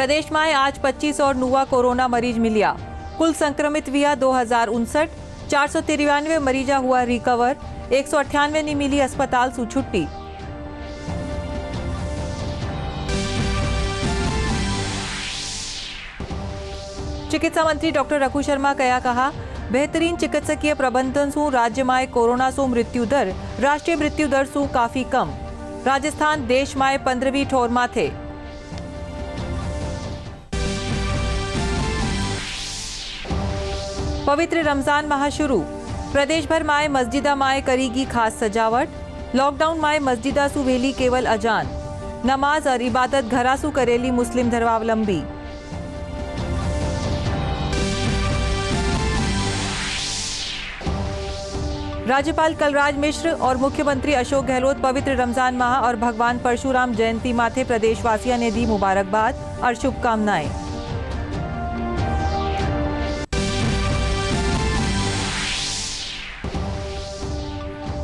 प्रदेश में आज 25 और नुआ कोरोना मरीज मिलिया। कुल संक्रमित हुआ 2059। 493 मरीजा हुआ रिकवर। 198 ने मिली अस्पताल सु छुट्टी। चिकित्सा मंत्री डॉक्टर रघु शर्मा कहा बेहतरीन चिकित्सकीय प्रबंधन सु राज्य में कोरोना सु मृत्यु दर राष्ट्रीय मृत्यु दर सु काफी कम। राजस्थान देश में 15वीं ठोर में थे। पवित्र रमजान माह शुरू। प्रदेश भर में मस्जिदा में करेगी खास सजावट। लॉकडाउन में मस्जिदा सु वेली केवल अजान। नमाज और इबादत घरा सु करेली मुस्लिम धर्मावलंबी। राज्यपाल कलराज मिश्र और मुख्यमंत्री अशोक गहलोत पवित्र रमजान माह और भगवान परशुराम जयंती माथे प्रदेशवासियों ने दी मुबारकबाद और शुभकामनाएं।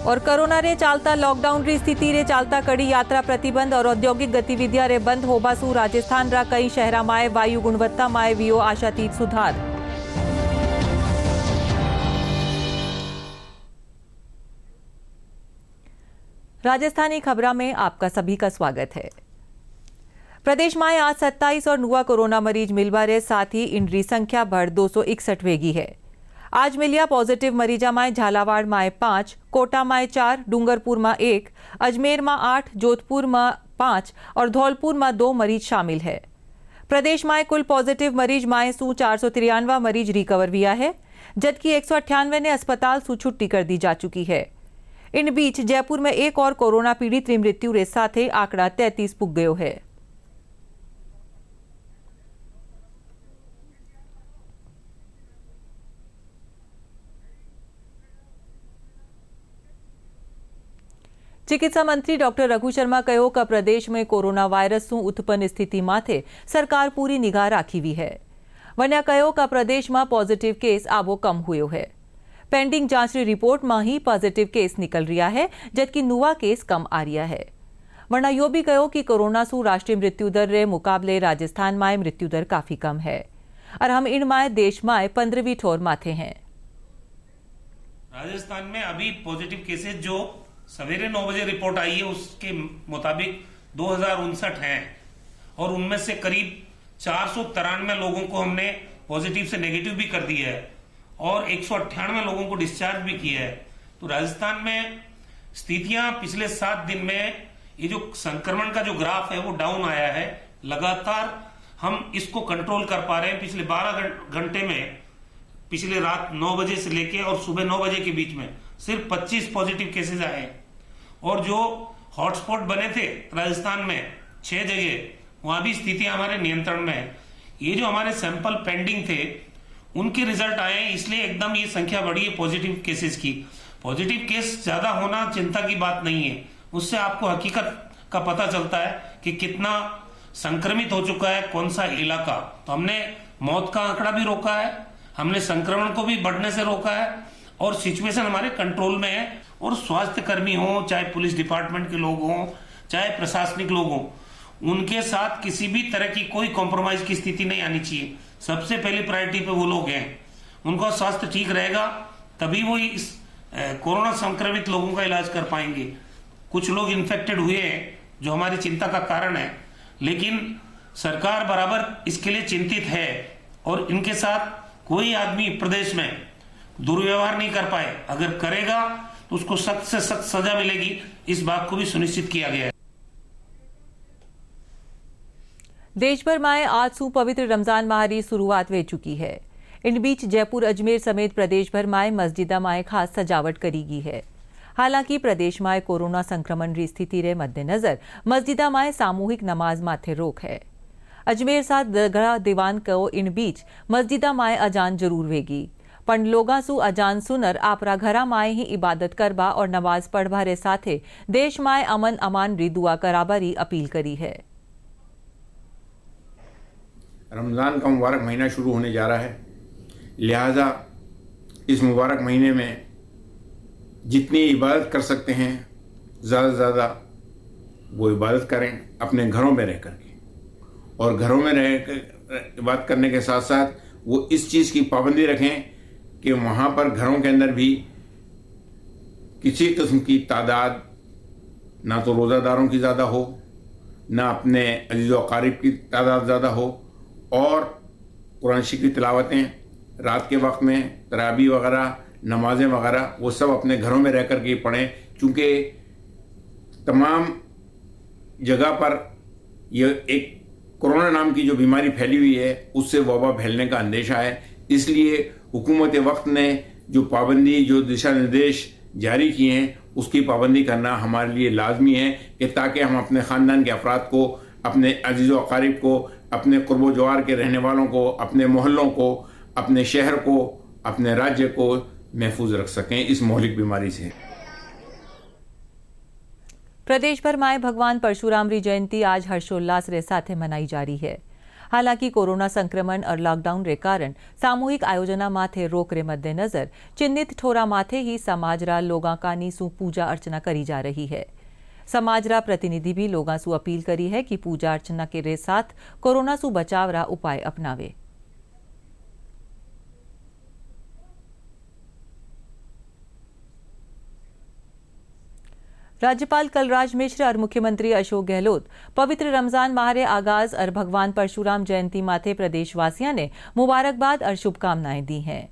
और कोरोना रे चालता लॉकडाउन री स्थिति रे चालता कड़ी यात्रा प्रतिबंध और औद्योगिक गतिविधियां रे बंद होबा सु राजस्थान रा कई शहरा में वायु गुणवत्ता में वियो आशातीत सुधार। राजस्थानी खबरा में आपका सभी का स्वागत है। प्रदेश में आज 27 और नुआ कोरोना मरीज मिलवा रे, साथ ही इनकी संख्या बढ़ 261 वेगी है। आज मिलिया पॉजिटिव मरीजा में झालावाड़ में 5, कोटा में 4, डूंगरपुर में 1, अजमेर में 8, जोधपुर में 5 और धौलपुर में 2 मरीज शामिल है। प्रदेश में कुल पॉजिटिव मरीज में सु 493 मरीज रिकवर हुआ है, जबकि 198 ने अस्पताल सु छुट्टी कर दी जा चुकी है। इन बीच जयपुर में एक और कोरोना पीड़ित री मृत्यु रे साथे आंकड़ा 33 पुग गयो है। चिकित्सा मंत्री डॉक्टर रघु शर्मा कहो कि प्रदेश में कोरोना वायरस सु उत्पन्न स्थिति माथे सरकार पूरी निगाह राखी हुई है। वन्या कहो कि प्रदेश में पॉजिटिव केस आवो कम हुयो है। पेंडिंग जांच री रिपोर्ट में ही पॉजिटिव केस निकल रहा है, जबकि नुआ केस कम आ रहा है। वरना यो भी कहो कि कोरोना सु राष्ट्रीय मृत्यु दर रे मुकाबले राजस्थान में मृत्यु दर काफी कम है और हम इन में देश में 15वीं ठोर माथे हैं। राजस्थान में अभी पॉजिटिव केसेस जो सवेरे 9 बजे रिपोर्ट आई है उसके मुताबिक 2059 हैं और उनमें से करीब 493 लोगों को हमने पॉजिटिव से नेगेटिव भी कर दिया है और 198 लोगों को डिस्चार्ज भी किया है। तो राजस्थान में स्थितियां पिछले 7 दिन में ये जो संक्रमण का जो ग्राफ है वो डाउन आया है। लगातार हम इसको कंट्रोल कर पा रहे हैं। पिछले 12 घंटे में पिछले रात 9 बजे से लेके और सुबह 9 बजे के बीच में सिर्फ 25 पॉजिटिव केसेस आए और जो हॉटस्पॉट बने थे राजस्थान में 6 जगह, वहां भी स्थितियां हमारे नियंत्रण में है। ये जो हमारे सैंपल पेंडिंग थे उनके रिजल्ट आए, इसलिए एकदम ये संख्या बढ़ी है पॉजिटिव केसेस की। पॉजिटिव केस ज्यादा होना चिंता की बात नहीं है, उससे आपको हकीकत का पता चलता है कि कितना संक्रमित हो चुका है कौन सा इलाका। तो हमने मौत का आंकड़ा भी रोका है, हमने संक्रमण को भी बढ़ने से रोका है और सिचुएशन हमारे कंट्रोल में है। और स्वास्थ्य कर्मी हो, चाहे पुलिस डिपार्टमेंट के लोग हों, चाहे प्रशासनिक लोग हों, उनके साथ किसी भी तरह की कोई कॉम्प्रोमाइज की स्थिति नहीं आनी चाहिए। सबसे पहली प्रायोरिटी पे वो लोग हैं, उनका स्वास्थ्य ठीक रहेगा तभी वो इस कोरोना संक्रमित लोगों का इलाज कर पाएंगे। कुछ लोग इन्फेक्टेड हुए हैं जो हमारी चिंता का कारण है, लेकिन सरकार बराबर इसके लिए चिंतित है और इनके साथ कोई आदमी प्रदेश में दुर्व्यवहार नहीं कर पाए। अगर करेगा तो उसको सख्त से सख्त सजा मिलेगी, इस बात को भी सुनिश्चित किया गया है। देश भर में आज सु पवित्र रमजान माह की शुरुआत हो चुकी है। इन बीच जयपुर अजमेर समेत प्रदेश भर में मस्जिदा में खास सजावट करी गई है। हालांकि प्रदेश में कोरोना संक्रमण की स्थिति रे मद्देनजर मस्जिदा में सामूहिक नमाज माथे रोक है। अजमेर साथ दरगाह दीवान को इन बीच मस्जिदा में अजान जरूर वेगी, पण लोगा सु अजान सुनर आपरा घरा में ही इबादत करबा और नमाज पढ़वा रे साथे देश में अमन अमान री दुआ कराबारी अपील करी है। रमज़ान का मुबारक महीना शुरू होने जा रहा है, लिहाजा इस मुबारक महीने में जितनी इबादत कर सकते हैं ज़्यादा से ज़्यादा वो इबादत करें अपने घरों में रह करके। और घरों में रह कर बात करने के साथ साथ वो इस चीज़ की पाबंदी रखें कि वहाँ पर घरों के अंदर भी किसी किस्म की तादाद ना तो रोज़ादारों की ज़्यादा हो, ना अपने अजीज़ व अकारिब की तादाद ज़्यादा हो, और कुरान शरीफ की तिलावतें रात के वक्त में तरावी वगैरह, नमाजें वगैरह वो सब अपने घरों में रह कर के पढ़ें, क्योंकि तमाम जगह पर यह एक कोरोना नाम की जो बीमारी फैली हुई है उससे वबा फैलने का अंदेशा है। इसलिए हुकूमत वक्त ने जो पाबंदी, जो दिशा निर्देश जारी किए हैं उसकी पाबंदी करना हमारे लिए लाजमी है कि ताकि हम अपने ख़ानदान के अफराद को, अपने अजीज़ व अकारिब को, अपने क़ुर्ब जवार के रहने वालों को, अपने मोहल्लों को, अपने शहर को, अपने राज्य को महफूज रख सकें इस मौलिक बीमारी से। प्रदेश भर में भगवान परशुराम री जयंती आज हर्षोल्लास रे साथे मनाई जा रही है। हालांकि कोरोना संक्रमण और लॉकडाउन रे कारण सामूहिक आयोजना माथे रोक रे मद्देनजर चिन्हित ठोरा माथे ही समाजरा लोगां कानी सु पूजा अर्चना करी जा रही है। समाजरा प्रतिनिधि भी लोगां सु अपील करी है कि पूजा अर्चना के रे साथ कोरोना सु बचाव रा उपाय अपनावे। राज्यपाल कलराज मिश्र और मुख्यमंत्री अशोक गहलोत पवित्र रमजान माह रे आगाज और भगवान परशुराम जयंती माथे प्रदेशवासियों ने मुबारकबाद और शुभकामनाएं दी हैं।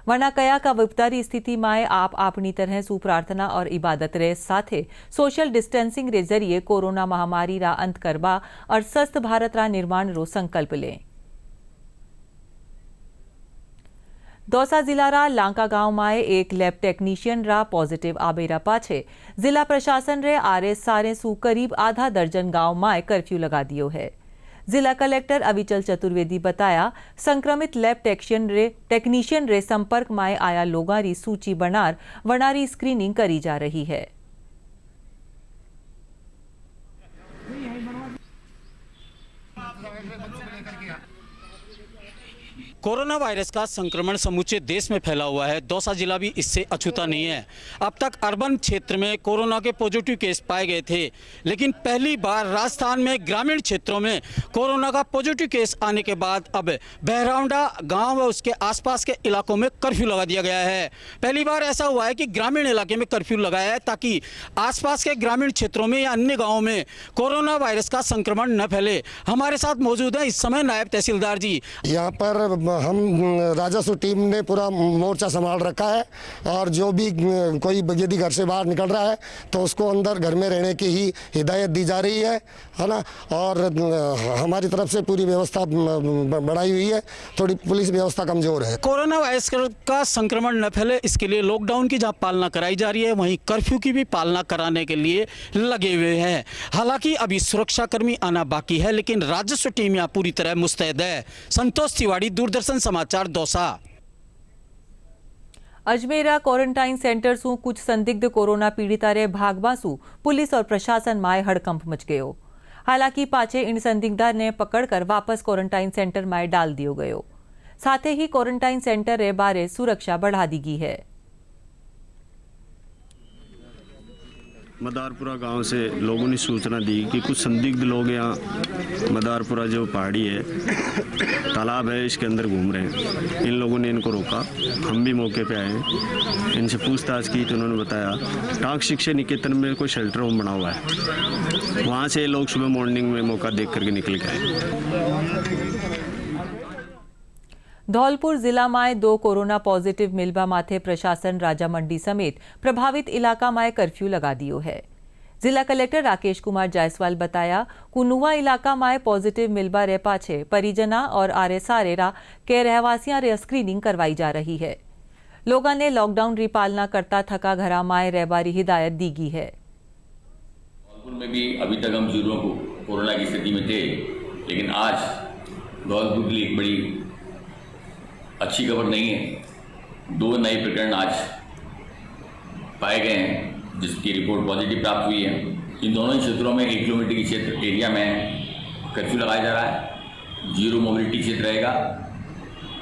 वरना कया का विपतारी स्थिति में आप अपनी तरह सु प्रार्थना और इबादत रे साथे सोशल डिस्टेंसिंग रे जरिए कोरोना महामारी रा अंत करवा और स्वस्थ भारत रा निर्माण रो संकल्प लें। दौसा जिला रा लांका गांव में एक लैब टेक्नीशियन रा पॉजिटिव आबेरा पाछे जिला प्रशासन रे आरे सारे सु करीब आधा दर्जन गांव में कर्फ्यू लगा दियो है। जिला कलेक्टर अविचल चतुर्वेदी बताया, संक्रमित लैब टेक्नीशियन रे संपर्क में आया लोगों री सूची बनार वनारी स्क्रीनिंग करी जा रही है। कोरोना वायरस का संक्रमण समूचे देश में फैला हुआ है। दौसा जिला भी इससे अछूता नहीं है। अब तक अर्बन क्षेत्र में कोरोना के पॉजिटिव केस पाए गए थे, लेकिन पहली बार राजस्थान में ग्रामीण क्षेत्रों में कोरोना का पॉजिटिव केस आने के बाद अब बहरावंडा गांव व उसके आसपास के इलाकों में कर्फ्यू लगा दिया गया है। पहली बार ऐसा हुआ है कि ग्रामीण इलाके में कर्फ्यू लगाया है ताकि आसपास के ग्रामीण क्षेत्रों में या अन्य गाँवों में कोरोना वायरस का संक्रमण न फैले। हमारे साथ मौजूद है इस समय नायब तहसीलदार जी। यहाँ पर हम राजस्व टीम ने पूरा मोर्चा संभाल रखा है और जो भी कोई यदि घर से बाहर निकल रहा है तो उसको अंदर घर में रहने की ही हिदायत दी जा रही है ना। और हमारी तरफ से पूरी व्यवस्था बढ़ाई हुई है। थोड़ी पुलिस व्यवस्था कमजोर है। कोरोना वायरस का संक्रमण न फैले इसके लिए लॉकडाउन की जहाँ पालना कराई जा रही है, वहीं कर्फ्यू की भी पालना कराने के लिए लगे हुए हैं। हालांकि अभी सुरक्षाकर्मी आना बाकी है, लेकिन राजस्व टीम यहाँ पूरी तरह मुस्तैद है। संतोष तिवारी, दूरदर्शन समाचार, दौसा। अजमेरा क्वारंटाइन सेंटर सु कुछ संदिग्ध कोरोना पीड़िता रे भागवा सु पुलिस और प्रशासन में हड़कंप मच गयो। हालांकि पाछे इन संदिग्धा ने पकड़कर वापस क्वारंटाइन सेंटर में डाल दियो गयो। साथ ही क्वारंटाइन सेंटर रे बारे सुरक्षा बढ़ा दी गई है। मदारपुरा गांव से लोगों ने सूचना दी कि कुछ संदिग्ध लोग यहाँ मदारपुरा जो पहाड़ी है, तालाब है, इसके अंदर घूम रहे हैं। इन लोगों ने इनको रोका। हम भी मौके पे आए, इनसे पूछताछ की तो उन्होंने बताया टांक शिक्षा निकेतन में कोई शेल्टर होम बना हुआ है। वहाँ से लोग सुबह मॉर्निंग में मौका देख करके निकल गए। धौलपुर जिला में 2 कोरोना पॉजिटिव मिलबा माथे प्रशासन राजा मंडी समेत प्रभावित इलाका में कर्फ्यू लगा दियो है। जिला कलेक्टर राकेश कुमार जायसवाल बताया, कुनुआ इलाका में पॉजिटिव मिलबा रे पाछे परिजना और आरे सारेरा के रहवासियां रे स्क्रीनिंग करवाई जा रही है। लोगों ने लॉकडाउन री पालना करता थका घरा माए रहबारी हिदायत दी गई है। धौलपुर में भी अभी तक हम जीरो कोरोना की स्थिति में थे, लेकिन आज धौलपुर के लिए एक बड़ी अच्छी खबर नहीं है। 2 नए प्रकरण आज पाए गए हैं जिसकी रिपोर्ट पॉजिटिव प्राप्त हुई है। इन दोनों ही क्षेत्रों में 1 किलोमीटर की क्षेत्र एरिया में कर्फ्यू लगाया जा रहा है। जीरो मोबिलिटी क्षेत्र रहेगा,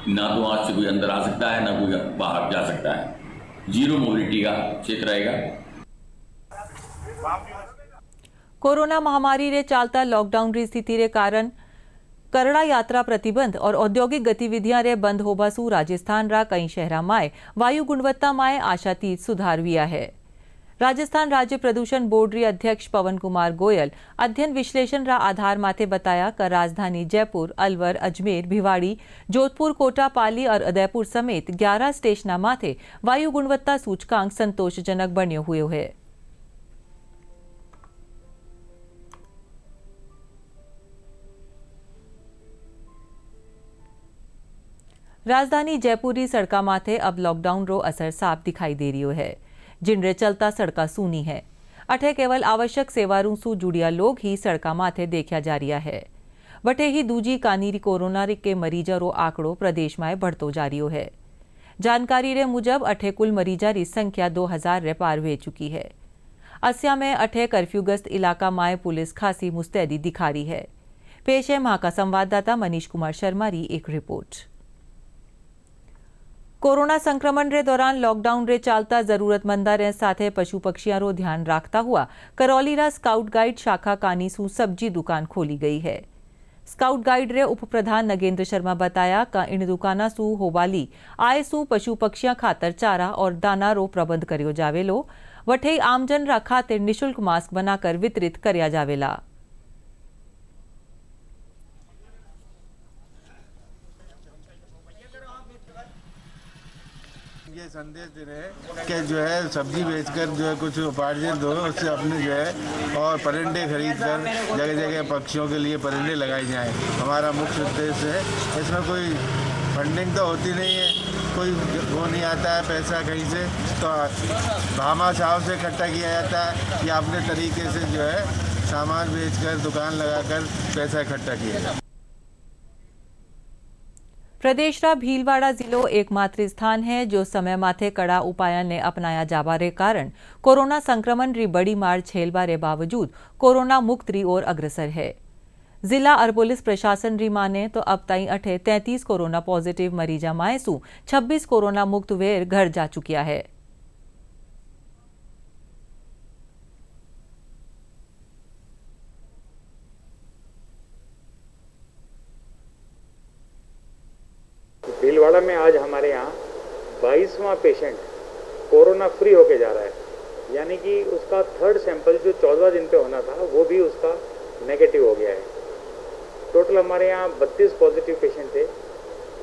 ना तो आज से कोई अंदर आ सकता है ना कोई बाहर जा सकता है। जीरो मोबिलिटी का क्षेत्र रहेगा। कोरोना महामारी रे चालता लॉकडाउन री स्थिति रे कारण करड़ा यात्रा प्रतिबंध और औद्योगिक गतिविधियां रे बंद होबासू राजस्थान रा कई शहरा माए वायु गुणवत्ता माए आशातीत सुधार हुआ है। राजस्थान राज्य प्रदूषण बोर्ड री अध्यक्ष पवन कुमार गोयल अध्ययन विश्लेषण रा आधार माथे बताया कि राजधानी जयपुर, अलवर, अजमेर, भिवाड़ी, जोधपुर, कोटा, पाली और उदयपुर समेत 11 स्टेशना माथे वायु गुणवत्ता सूचकांक संतोषजनक बन्यो हुए है। राजधानी जयपुरी सड़का माथे अब लॉकडाउन रो असर साफ दिखाई दे रही है। जिनरे चलता सड़का सूनी है। अठे केवल आवश्यक सेवारों सु जुड़िया लोग ही सड़का माथे देखा जा रहा है। बटे ही दूजी कानीरी कोरोना के मरीजा रो आंकड़ो प्रदेश में बढ़तो जा रही है। जानकारी रे मुजब अठे कुल मरीजा री संख्या 2000 रे पार हुए चुकी है। अस्या में अठे कर्फ्यूग्रस्त इलाका में पुलिस खासी मुस्तैदी दिखा रही है। पेश है वहां का संवाददाता मनीष कुमार शर्मा री एक रिपोर्ट। कोरोना संक्रमण रे दौरान लॉकडाउन रे चालता जरूरतमंदा रे साथे पशु पक्षियां रो ध्यान रखता हुआ करौलीरा स्काउट गाइड शाखा कानीसू सब्जी दुकान खोली गई है। स्काउट गाइड रे उप प्रधान नगेंद्र शर्मा बताया कि इन दुकाना सू होवाली आय सू पशु पक्षियां खातर चारा और दाना रो प्रबंध करियो जावेलो। वठे आमजन रा खातिर निशुल्क मास्क बनाकर वितरित करया जावेला। ये संदेश दे रहे हैं कि जो है सब्जी बेचकर जो है कुछ उपार्जन हो, उससे अपने जो है और परिंदे खरीद कर जगह जगह पक्षियों के लिए परिंदे लगाए जाएं। हमारा मुख्य उद्देश्य है। इसमें कोई फंडिंग तो होती नहीं है, कोई वो नहीं आता है पैसा कहीं से, तो भामाशाह से इकट्ठा किया जाता है या अपने तरीके से जो है सामान बेचकर दुकान लगाकर पैसा इकट्ठा किया जाता है। प्रदेश रा भीलवाड़ा जिलो एकमात्र स्थान है जो समय माथे कड़ा उपाय ने अपनाया जाबारे कारण कोरोना संक्रमण री बड़ी मार झेलबारे बावजूद कोरोना मुक्त री ओर अग्रसर है। जिला और पुलिस प्रशासन री माने तो अब ताई अठे 33 कोरोना पॉजिटिव मरीजा मायसू 26 कोरोना मुक्त वेर घर जा चुकिया है। भीलवाड़ा में आज हमारे यहाँ 22वां पेशेंट कोरोना फ्री होके जा रहा है, यानी कि उसका थर्ड सैंपल जो 14 दिन पे होना था वो भी उसका नेगेटिव हो गया है। टोटल हमारे यहाँ 32 पॉजिटिव पेशेंट थे,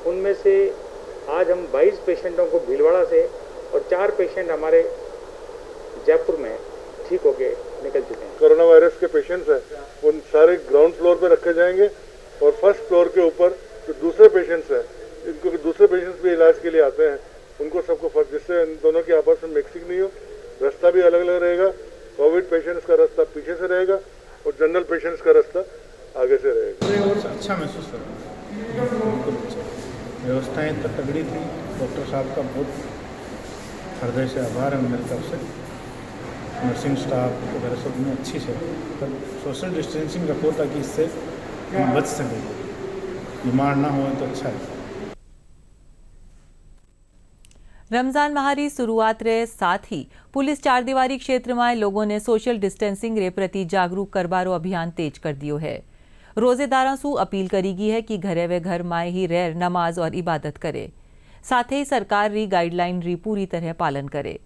उनमें से आज हम 22 पेशेंटों को भीलवाड़ा से और 4 पेशेंट हमारे जयपुर में ठीक होके निकल चुके हैं। कोरोना वायरस के पेशेंट्स हैं उन सारे ग्राउंड फ्लोर पे रखे जाएंगे और फर्स्ट फ्लोर के ऊपर जो दूसरे पेशेंट्स हैं, इनको दूसरे पेशेंट्स भी इलाज के लिए आते हैं, उनको सबको फर्स्ट, जिससे इन दोनों की आपस में मिक्सिंग नहीं हो। रास्ता भी अलग अलग रहेगा। कोविड पेशेंट्स का रास्ता पीछे से रहेगा और जनरल पेशेंट्स का रास्ता आगे से रहेगा। अच्छा महसूस कर रहा हूँ, व्यवस्थाएं तो तगड़ी थी। डॉक्टर साहब का बहुत हृदय से आभार है मेरी तरफ से। नर्सिंग स्टाफ वगैरह सब में अच्छी से, पर सोशल डिस्टेंसिंग रखो ताकि इससे हम बच सकें, बीमार ना हो तो अच्छा है। रमजान माह री शुरुआत रे साथ ही पुलिस चार दीवारी क्षेत्र में लोगों ने सोशल डिस्टेंसिंग रे प्रति जागरूक करबारो अभियान तेज कर दियो है। रोजेदारों सु अपील करीगी है कि घरे वे घर माए ही रह नमाज और इबादत करे, साथ ही सरकार री गाइडलाइन री पूरी तरह पालन करे।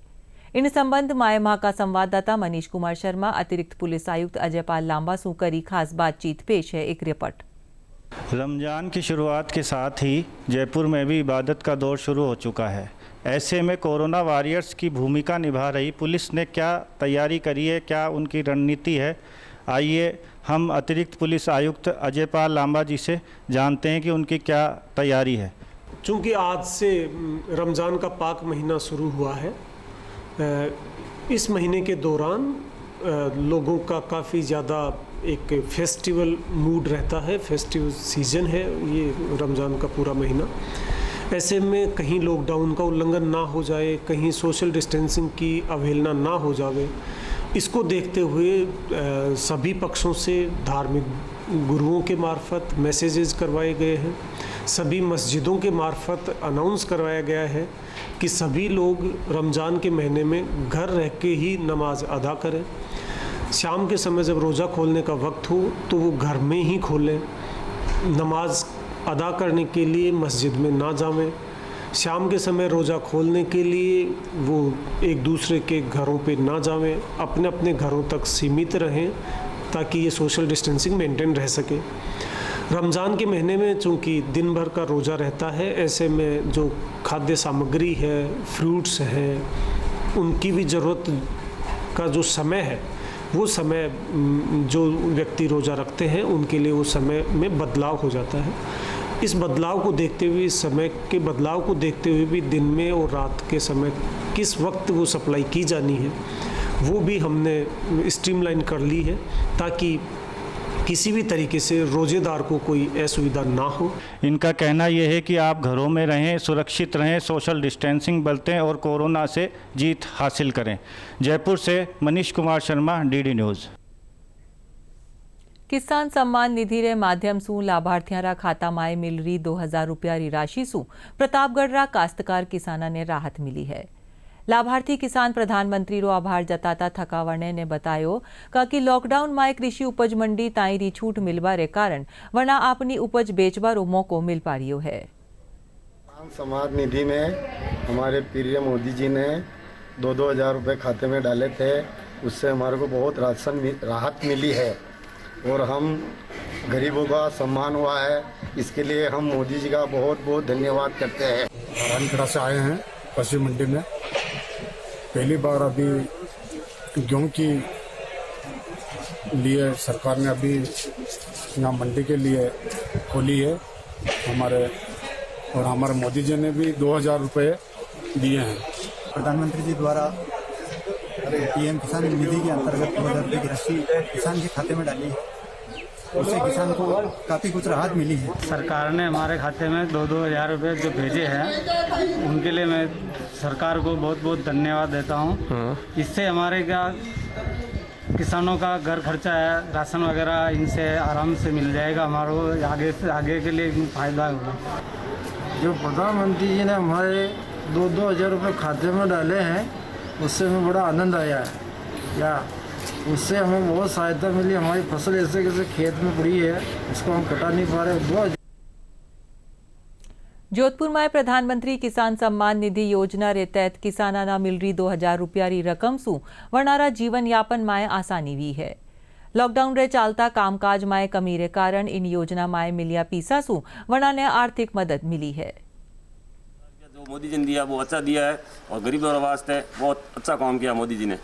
इन संबंध माए माह का संवाददाता मनीष कुमार शर्मा अतिरिक्त पुलिस आयुक्त अजयपाल लांबा सु करी खास बातचीत। पेश है एक रिपोर्ट। रमजान की शुरुआत के साथ ही जयपुर में भी इबादत का दौर शुरू हो चुका है। ऐसे में कोरोना वॉरियर्स की भूमिका निभा रही पुलिस ने क्या तैयारी करी है, क्या उनकी रणनीति है, आइए हम अतिरिक्त पुलिस आयुक्त अजयपाल लांबा जी से जानते हैं कि उनकी क्या तैयारी है। चूँकि आज से रमज़ान का पाक महीना शुरू हुआ है, इस महीने के दौरान लोगों का काफ़ी ज़्यादा एक फेस्टिवल मूड रहता है। फेस्टिव सीज़न है ये रमज़ान का पूरा महीना। ऐसे में कहीं लॉकडाउन का उल्लंघन ना हो जाए, कहीं सोशल डिस्टेंसिंग की अवहेलना ना हो जाए, इसको देखते हुए सभी पक्षों से धार्मिक गुरुओं के मार्फत मैसेजेस करवाए गए हैं। सभी मस्जिदों के मार्फत अनाउंस करवाया गया है कि सभी लोग रमज़ान के महीने में घर रह के ही नमाज अदा करें। शाम के समय जब रोज़ा खोलने का वक्त हो तो वो घर में ही खोलें। नमाज अदा करने के लिए मस्जिद में ना जावें, शाम के समय रोज़ा खोलने के लिए वो एक दूसरे के घरों पे ना जावें, अपने अपने घरों तक सीमित रहें ताकि ये सोशल डिस्टेंसिंग मेंटेन रह सके। रमज़ान के महीने में चूँकि दिन भर का रोज़ा रहता है, ऐसे में जो खाद्य सामग्री है, फ्रूट्स हैं, उनकी भी ज़रूरत का जो समय है, वो समय जो व्यक्ति रोज़ा रखते हैं उनके लिए वो समय में बदलाव हो जाता है। इस बदलाव को देखते हुए, इस समय के बदलाव को देखते हुए भी दिन में और रात के समय किस वक्त वो सप्लाई की जानी है, वो भी हमने स्ट्रीमलाइन कर ली है ताकि किसी भी तरीके से रोजेदार को कोई असुविधा ना हो। इनका कहना यह है कि आप घरों में रहें, सुरक्षित रहें, सोशल डिस्टेंसिंग बरतें और कोरोना से जीत हासिल करें। जयपुर से मनीष कुमार शर्मा, डीडी न्यूज़। किसान सम्मान निधि रे माध्यम सु लाभार्थियां खाता माए मिल रही 2000 रुपया री राशि सु प्रतापगढ़ रा काश्तकार किसाना ने राहत मिली है। लाभार्थी किसान प्रधानमंत्री रो आभार जताता थकावणे ने बतायो कि लॉकडाउन में कृषि उपज मंडी ताई री छूट मिलवा रे कारण वरना अपनी उपज बेचवा रो मौको मिल पारियो है। किसान सम्मान निधि में हमारे प्रिय मोदी जी ने 2-2 हज़ार रुपये खाते में डाले थे, उससे हमारे को बहुत राहत मिली है और हम गरीबों का सम्मान हुआ है। इसके लिए हम मोदी जी का बहुत बहुत धन्यवाद करते हैं। रानखेड़ा से आए हैं पशु मंडी में, पहली बार अभी गेहूँ की लिए सरकार ने अभी यहाँ मंडी के लिए खोली है हमारे मोदी जी ने भी 2000 रुपये दिए हैं। प्रधानमंत्री जी द्वारा पीएम किसान निधि के अंतर्गत 2000 रुपये की राशि किसान के खाते में डाली है, उससे किसान को काफ़ी कुछ राहत मिली है। सरकार ने हमारे खाते में 2-2 हज़ार रुपये जो भेजे हैं, उनके लिए मैं सरकार को बहुत बहुत धन्यवाद देता हूँ। इससे हमारे किसानों का घर खर्चा है, राशन वगैरह इनसे आराम से मिल जाएगा, हमारे को आगे के लिए फायदा होगा। जो प्रधानमंत्री जी ने हमारे 2-2 हज़ार रुपये खाते में डाले हैं, उससे हमें बड़ा आनंद आया है। उससे हमें बहुत सहायता मिली। हमारी फसल ऐसे कैसे खेत में पड़ी है, उसको हम कटा नहीं पा रहे। जोधपुर में प्रधानमंत्री किसान सम्मान निधि योजना रे तहत किसाना मिल रही 2000 रुपया री रकम सु वरनारा जीवन यापन माए आसानी हुई है। लॉकडाउन रे चालता कामकाज माए कमी रे कारण इन योजना माए मिलिया पीसा सु वरना ने आर्थिक मदद मिली है। जो मोदी जी ने दिया वो अच्छा दिया है और गरीबों के वास्ते बहुत अच्छा काम किया मोदी जी ने,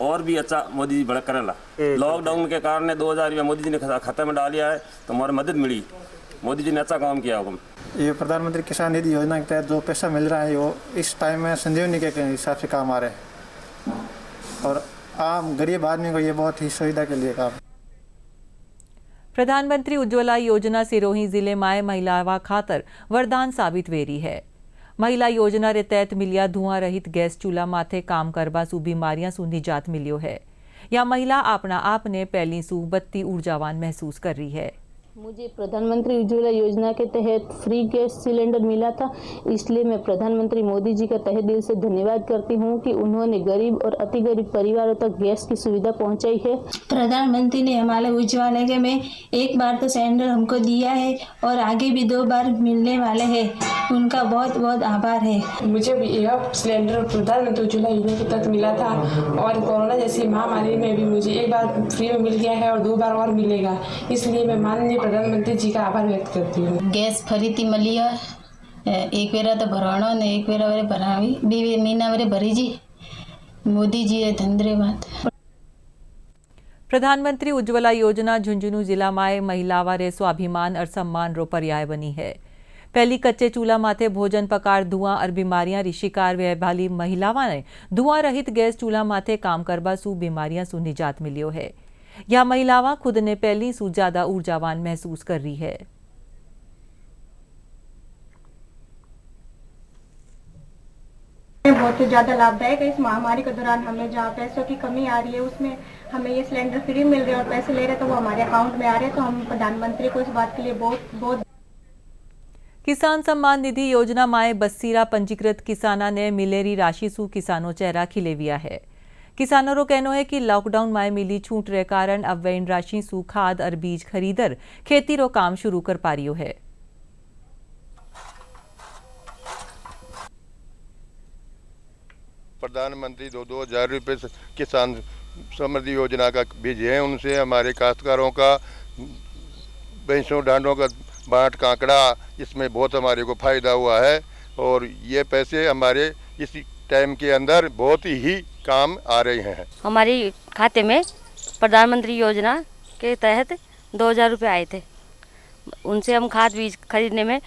और भी अच्छा मोदी जी बड़ा करेला। लॉकडाउन के कारण 2000 रुपया मोदी जी ने खाते में डाल दिया है, तो हमारी मदद मिली। मोदी जी ने अच्छा काम किया। ये प्रधानमंत्री किसान निधि योजना के तहत जो पैसा मिल रहा है, वो इस टाइम में संजीवनी के हिसाब से काम आ रहे हैं और आम गरीब आदमी को ये बहुत ही सुविधा के लिए काम। प्रधानमंत्री उज्ज्वला योजना सिरोही जिले में महिलावा खातर वरदान साबित वेरी है। महिला योजना रे तहत मिलिया धुआं रहित गैस चूल्हा माथे काम करवा सु बीमारियां सु निजात मिलियो है। या महिला अपना आप ने पहली सु बत्ती ऊर्जावान महसूस कर रही है। मुझे प्रधानमंत्री उज्ज्वला योजना के तहत फ्री गैस सिलेंडर मिला था, इसलिए मैं प्रधानमंत्री मोदी जी का तहे दिल से धन्यवाद करती हूं कि उन्होंने गरीब और अति गरीब परिवारों तक गैस की सुविधा पहुंचाई है। प्रधानमंत्री ने हमारे उज्ज्वला में एक बार तो सिलेंडर हमको दिया है और आगे भी 2 बार मिलने वाले हैं, उनका बहुत बहुत आभार है। मुझे यह सिलेंडर प्रधानमंत्री उज्ज्वला योजना के तहत मिला था और कोरोना जैसी महामारी में भी मुझे एक बार फ्री में मिल गया है और 2 बार और मिलेगा, इसलिए मैं माननीय प्रधानमंत्री जी का आभार व्यक्त करती हूँ। गैस फरीती मलिया एक बेरा तो भरवाणो ने एक बेरा वरे भरावी बी महीना वरे भरी जी। मोदी जी धन्यवाद। प्रधानमंत्री उज्ज्वला योजना झुंझुनू जिला में महिलावा रे स्वाभिमान और सम्मान रो पर्याय बनी है। पहली कच्चे चूल्हा माथे भोजन पकार धुआं और बीमारियां री शिकार वे वाली महिलावा ने धुआं रहित गैस चूल्हा माथे काम करवा सु बीमारियां सु निजात मिलियो है। यह महिलावा खुद ने पहली सु ज्यादा ऊर्जावान महसूस कर रही है। बहुत ही ज़्यादा लाभदायक है। इस महामारी के दौरान हमें जहाँ पैसों की कमी आ रही है, उसमें हमें ये सिलेंडर फ्री मिल रहे हैं और पैसे ले रहे हैं तो वो हमारे अकाउंट में आ रहे हैं, तो हम प्रधानमंत्री को इस बात के लिए बहुत। किसान सम्मान निधि योजना माए 82 पंजीकृत किसाना ने मिलेरी राशि सु किसानों चेहरा खिलेविया है। किसानों रो कहनो है कि लॉकडाउन में मिली छूट रे कारण अब वे इन राशि सु खाद और बीज खरीदर खेती रो काम शुरू कर पा रियो है। प्रधानमंत्री 2,000 रुपये किसान समृद्धि योजना का भेजे हैं, उनसे हमारे काश्तकारों का भैंसों डांडों का बांट कांकड़ा इसमें बहुत हमारे को फायदा हुआ है और ये पैसे हमारे इस टाइम के अंदर बहुत ही काम आ रहे हैं। हमारे खाते में प्रधानमंत्री योजना के तहत 2,000 रुपये आए थे, उनसे हम खाद बीज खरीदने में।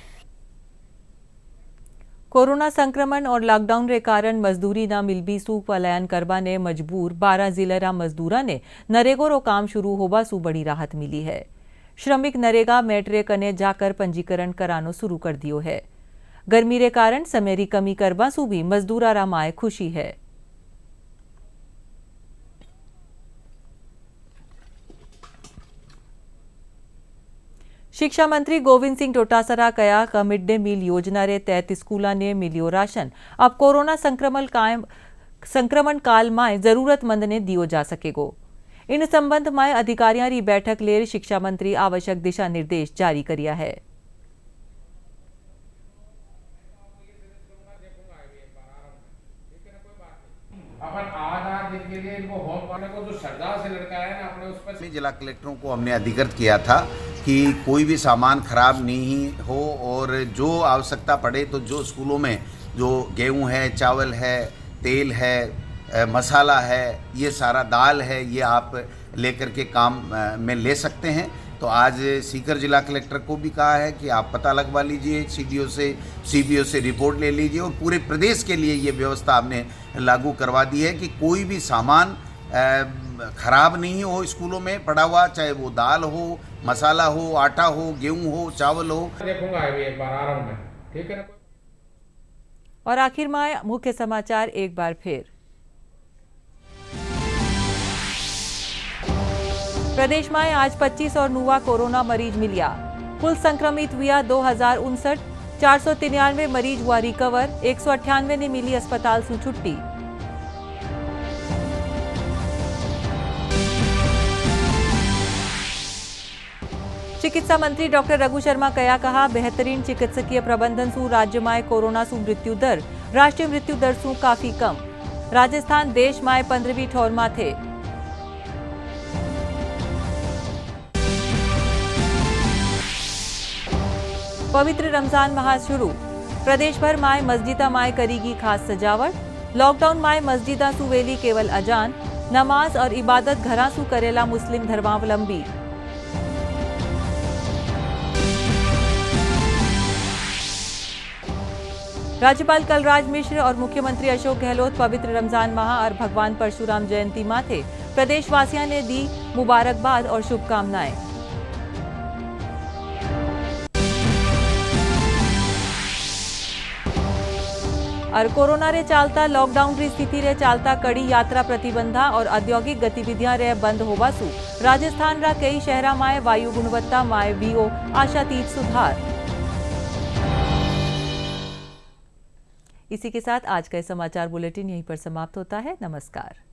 कोरोना संक्रमण और लॉकडाउन के कारण मजदूरी ना मिलबी सू पलायन करवा ने मजबूर 12 जिले मजदूरा ने नरेगा रो काम शुरू होबा सू बड़ी राहत मिली है। श्रमिक नरेगा मेट्रे कने जाकर पंजीकरण करानो शुरू कर दियो है। गर्मी रे कारण समय री कमी करवा सू भी मजदूरा रा माए खुशी है। शिक्षा मंत्री गोविंद सिंह डोटासरा कया का मिड डे मील योजना रे तहत स्कूला ने मिलियो राशन अब कोरोना संक्रमण काल में जरूरतमंद ने दियो जा सकेगो। इन संबंध में अधिकारियों की बैठक ले शिक्षा मंत्री आवश्यक दिशा निर्देश जारी करिया है। जिला कलेक्टरों को हमने अधिकृत किया था कि कोई भी सामान खराब नहीं हो और जो आवश्यकता पड़े तो जो स्कूलों में जो गेहूं है, चावल है, तेल है, मसाला है, ये सारा दाल है, ये आप लेकर के काम में ले सकते हैं। तो आज सीकर जिला कलेक्टर को भी कहा है कि आप पता लगवा लीजिए, सीडीओ से रिपोर्ट ले लीजिए और पूरे प्रदेश के लिए ये व्यवस्था हमने लागू करवा दी है कि कोई भी सामान खराब नहीं हो स्कूलों में पड़ा हुआ, चाहे वो दाल हो, मसाला हो, आटा हो, गेहूं हो, चावल हो। देखूंगा एक बार आराम में, ठीक है ना। और आखिर में मुख्य समाचार एक बार फिर। प्रदेश में आज 25 और नूवा कोरोना मरीज मिलिया। कुल संक्रमित हुआ 2059, 493 मरीज हुआ रिकवर, 198 ने मिली अस्पताल से छुट्टी। चिकित्सा मंत्री डॉक्टर रघु शर्मा कहा बेहतरीन चिकित्सकीय प्रबंधन सु राज्य में कोरोना सु मृत्यु दर राष्ट्रीय मृत्यु दर सु काफी कम। राजस्थान देश में 15वीं ठोर में थे। पवित्र रमजान माह शुरू, प्रदेश भर में मस्जिदा में करेगी खास सजावट। लॉकडाउन में मस्जिदा सु वेली केवल अजान, नमाज और इबादत घरा सु करेला मुस्लिम धर्मावलंबी। राज्यपाल कलराज मिश्र और मुख्यमंत्री अशोक गहलोत पवित्र रमजान माह और भगवान परशुराम जयंती माथे प्रदेशवासियों ने दी मुबारकबाद और शुभकामनाएं। और कोरोना रे चालता लॉकडाउन री स्थिति रे चालता कड़ी यात्रा प्रतिबंधा और औद्योगिक गतिविधियां रे बंद होवा सु राजस्थान रा कई शहरा में वायु गुणवत्ता में वीओ आशातीत सुधार। इसी के साथ आज का समाचार बुलेटिन यहीं पर समाप्त होता है। नमस्कार।